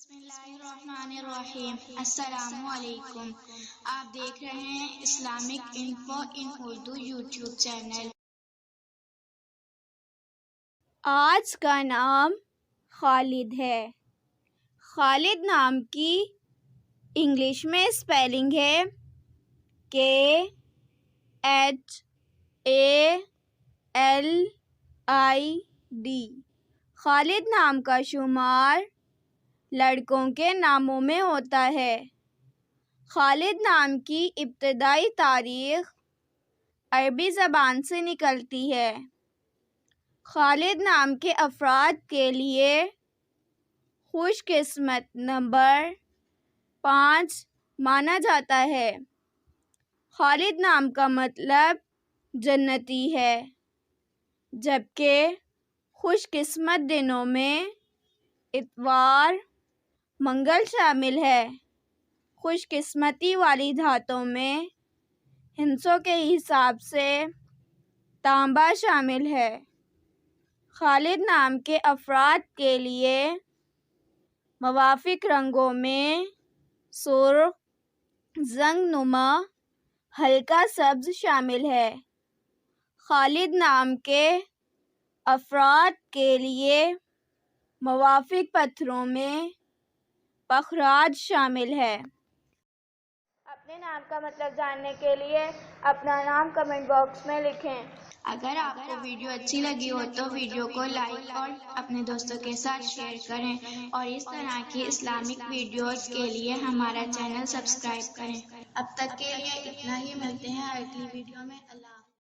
بسم اللہ الرحمن الرحیم۔ السلام علیکم۔ آپ دیکھ رہے ہیں اسلامک انفو ان اردو یوٹیوب چینل۔ آج کا نام خالد ہے۔ خالد نام کی انگلش میں اسپیلنگ ہے KHALID۔ خالد نام کا شمار لڑکوں کے ناموں میں ہوتا ہے۔ خالد نام کی ابتدائی تاریخ عربی زبان سے نکلتی ہے۔ خالد نام کے افراد کے لیے خوش قسمت نمبر 5 مانا جاتا ہے۔ خالد نام کا مطلب جنتی ہے، جبکہ خوش قسمت دنوں میں اتوار، منگل شامل ہے۔ خوش قسمتی والی دھاتوں میں ہندسوں کے حساب سے تانبا شامل ہے۔ خالد نام کے افراد کے لیے موافق رنگوں میں سرخ، زنگ نما، ہلکا سبز شامل ہے۔ خالد نام کے افراد کے لیے موافق پتھروں میں پخراج شامل ہے۔ اپنے نام کا مطلب جاننے کے لیے اپنا نام کمنٹ باکس میں لکھیں۔ اگر آپ کو ویڈیو اچھی لگی ہو تو ویڈیو کو لائک اور اپنے دوستوں کے ساتھ شیئر کریں، اور اس طرح کی اسلامک ویڈیوز کے لیے ہمارا چینل سبسکرائب کریں۔ اب تک کے لیے اتنا ہی، ملتے ہیں اگلی ویڈیو میں۔ اللہ حافظ۔